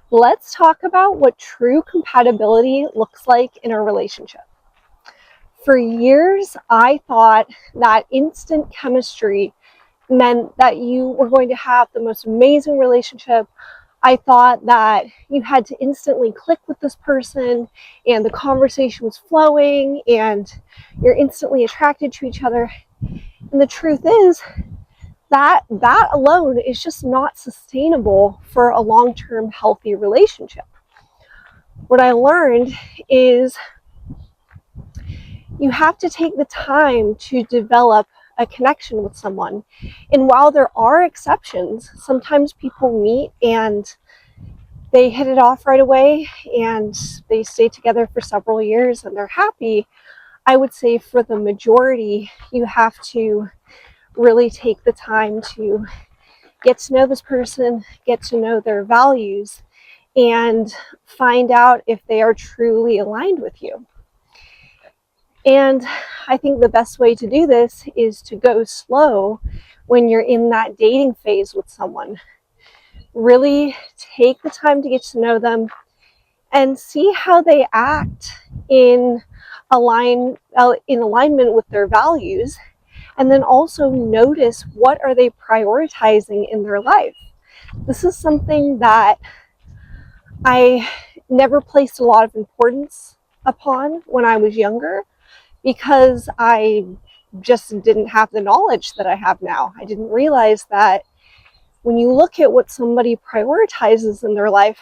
Let's talk about what true compatibility looks like in a relationship. For years, I thought that instant chemistry meant that you were going to have the most amazing relationship. I thought that you had to instantly click with this person and the conversation was flowing and you're instantly attracted to each other. And the truth is that alone is just not sustainable for a long-term healthy relationship. What I learned is you have to take the time to develop a connection with someone. And while there are exceptions, sometimes people meet and they hit it off right away and they stay together for several years and they're happy. I would say for the majority, you have to really take the time to get to know this person, get to know their values, and find out if they are truly aligned with you. And I think the best way to do this is to go slow when you're in that dating phase with someone. Really take the time to get to know them and see how they act in alignment with their values, and then also notice what are they prioritizing in their life. This is something that I never placed a lot of importance upon when I was younger because I just didn't have the knowledge that I have now. I didn't realize that when you look at what somebody prioritizes in their life,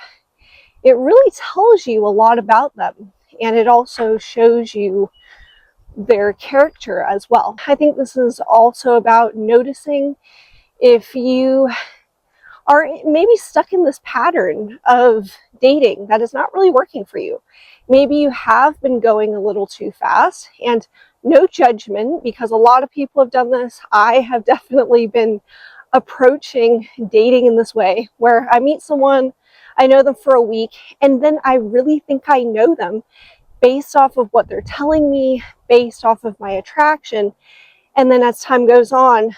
it really tells you a lot about them, and it also shows you their character as well. I think this is also about noticing if you are maybe stuck in this pattern of dating that is not really working for you. Maybe you have been going a little too fast, and no judgment, because a lot of people have done this. I have definitely been approaching dating in this way where I meet someone, I know them for a week, and then I really think I know them based off of what they're telling me, based off of my attraction. And then as time goes on,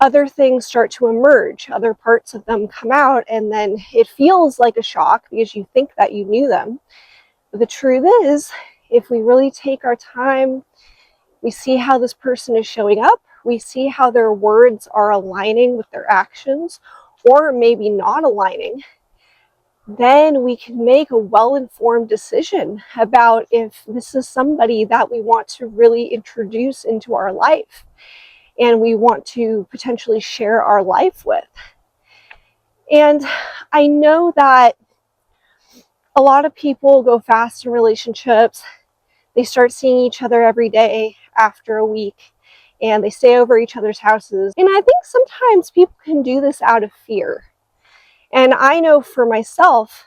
other things start to emerge, other parts of them come out, and then it feels like a shock because you think that you knew them. But the truth is, if we really take our time, we see how this person is showing up, we see how their words are aligning with their actions, or maybe not aligning, then we can make a well-informed decision about if this is somebody that we want to really introduce into our life and we want to potentially share our life with. And I know that a lot of people go fast in relationships. They start seeing each other every day after a week, and they stay over each other's houses. And I think sometimes people can do this out of fear. And I know for myself,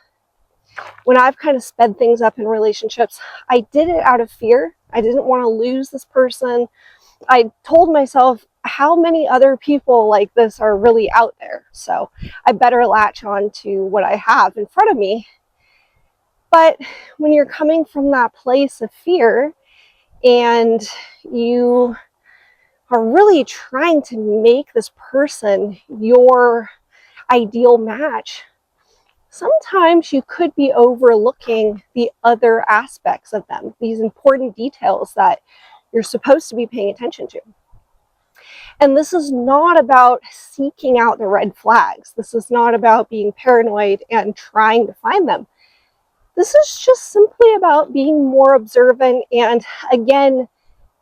when I've kind of sped things up in relationships, I did it out of fear. I didn't want to lose this person. I told myself, how many other people like this are really out there? So I better latch on to what I have in front of me. But when you're coming from that place of fear and you are really trying to make this person your ideal match, sometimes you could be overlooking the other aspects of them, these important details that you're supposed to be paying attention to. And this is not about seeking out the red flags. This is not about being paranoid and trying to find them. This is just simply about being more observant and, again,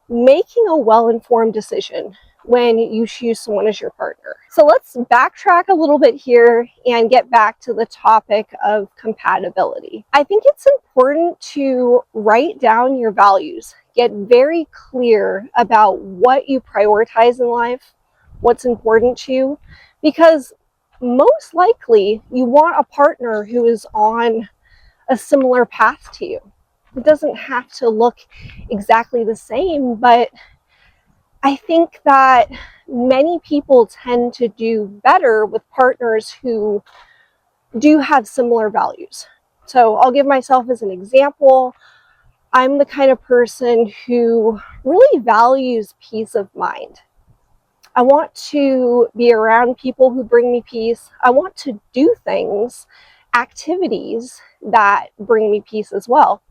making a well-informed decision when you choose someone as your partner. So let's backtrack a little bit here and get back to the topic of compatibility. I think it's important to write down your values. Get very clear about what you prioritize in life, what's important to you, because most likely you want a partner who is on a similar path to you. It doesn't have to look exactly the same, but I think that many people tend to do better with partners who do have similar values. So I'll give myself as an example. I'm the kind of person who really values peace of mind. I want to be around people who bring me peace. I want to do things activities that bring me peace as well.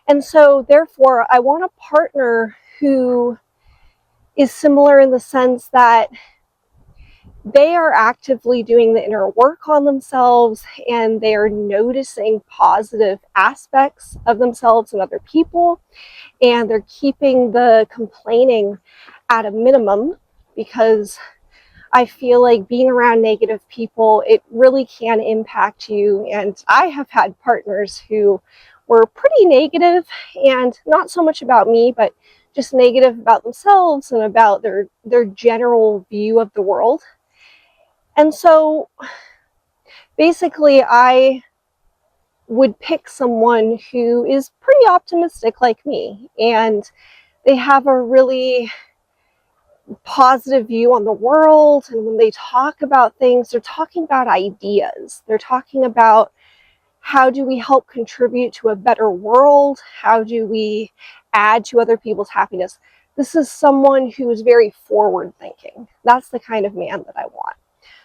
And so therefore, I want a partner who is similar in the sense that they are actively doing the inner work on themselves and they are noticing positive aspects of themselves and other people, and they're keeping the complaining at a minimum, because I feel like being around negative people, it really can impact you. And I have had partners who were pretty negative, and not so much about me, but just negative about themselves and about their general view of the world. And so basically, I would pick someone who is pretty optimistic like me, and they have a really positive view on the world. And when they talk about things, they're talking about ideas. They're talking about how do we help contribute to a better world? How do we add to other people's happiness? This is someone who is very forward thinking. That's the kind of man that I want.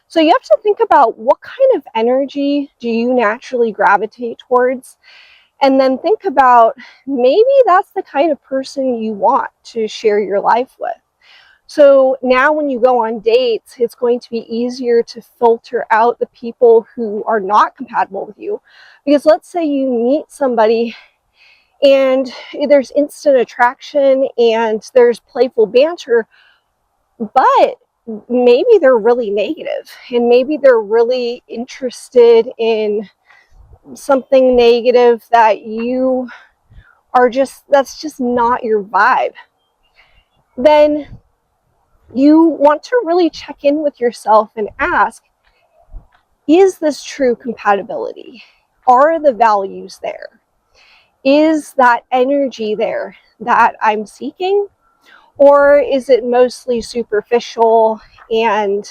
So you have to think about what kind of energy do you naturally gravitate towards, and then think about maybe that's the kind of person you want to share your life with. So now when you go on dates, it's going to be easier to filter out the people who are not compatible with you. Because let's say you meet somebody and there's instant attraction and there's playful banter, but maybe they're really negative, and maybe they're really interested in something negative that you are just, that's just not your vibe. Then you want to really check in with yourself and ask, is this true compatibility? Are the values there? Is that energy there that I'm seeking? Or is it mostly superficial, and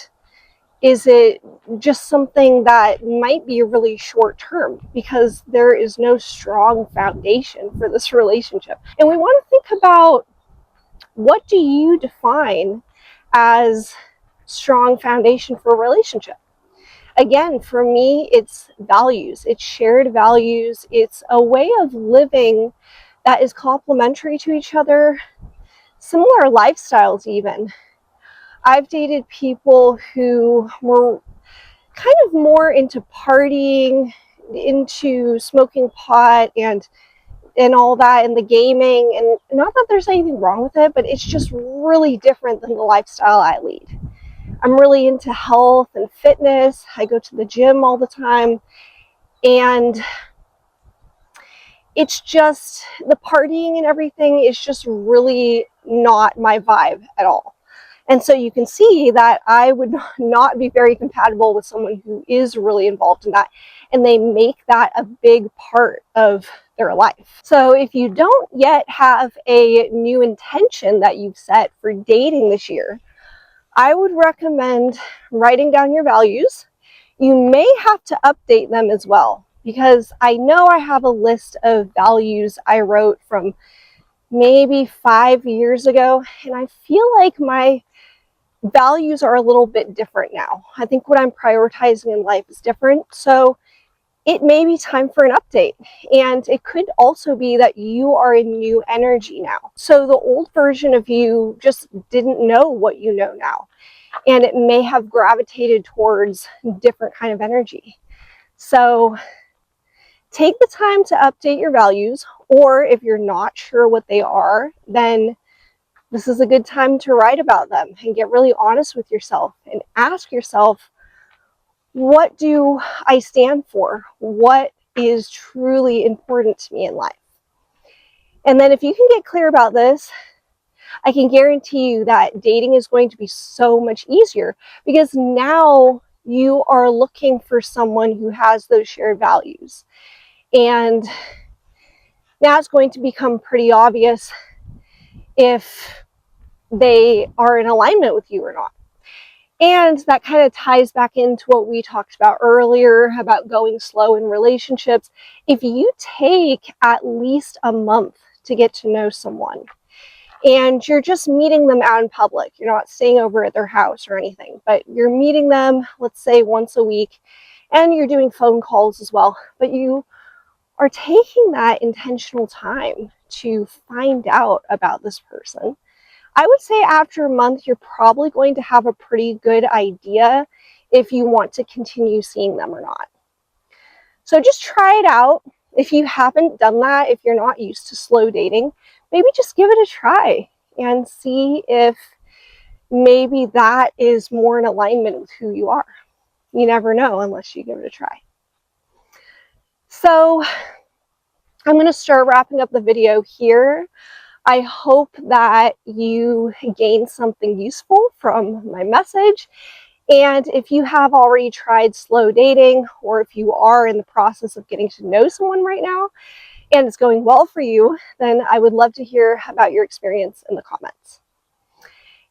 is it just something that might be really short term because there is no strong foundation for this relationship? And we want to think about, what do you define as strong foundation for a relationship? Again, for me, it's values. It's shared values. It's a way of living that is complementary to each other, similar lifestyles even. I've dated people who were kind of more into partying, into smoking pot and all that, and the gaming, and not that there's anything wrong with it, but it's just really different than the lifestyle I lead. I'm really into health and fitness. I go to the gym all the time, and it's just, the partying and everything is just really not my vibe at all. And so you can see that I would not be very compatible with someone who is really involved in that, and they make that a big part of their life. So if you don't yet have a new intention that you've set for dating this year, I would recommend writing down your values. You may have to update them as well, because I know I have a list of values I wrote from maybe 5 years ago, and I feel like my values are a little bit different now. I think what I'm prioritizing in life is different. So it may be time for an update. And it could also be that you are in new energy now. So the old version of you just didn't know what you know now, and it may have gravitated towards different kind of energy. So take the time to update your values, or if you're not sure what they are, then this is a good time to write about them and get really honest with yourself and ask yourself, what do I stand for? What is truly important to me in life? And then if you can get clear about this, I can guarantee you that dating is going to be so much easier, because now you are looking for someone who has those shared values. And now it's going to become pretty obvious if they are in alignment with you or not. And that kind of ties back into what we talked about earlier about going slow in relationships. If you take at least a month to get to know someone, and you're just meeting them out in public, you're not staying over at their house or anything, but you're meeting them, let's say once a week, and you're doing phone calls as well, but you are taking that intentional time to find out about this person. I would say after a month, you're probably going to have a pretty good idea if you want to continue seeing them or not. So just try it out. If you haven't done that, if you're not used to slow dating, maybe just give it a try and see if maybe that is more in alignment with who you are. You never know unless you give it a try. So I'm going to start wrapping up the video here. I hope that you gained something useful from my message. And if you have already tried slow dating, or if you are in the process of getting to know someone right now and it's going well for you, then I would love to hear about your experience in the comments.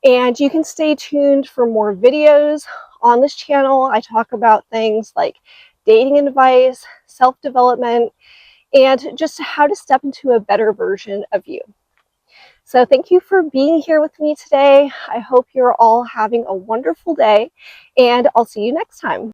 And you can stay tuned for more videos on this channel. I talk about things like dating advice, self-development, and just how to step into a better version of you. So thank you for being here with me today. I hope you're all having a wonderful day, and I'll see you next time.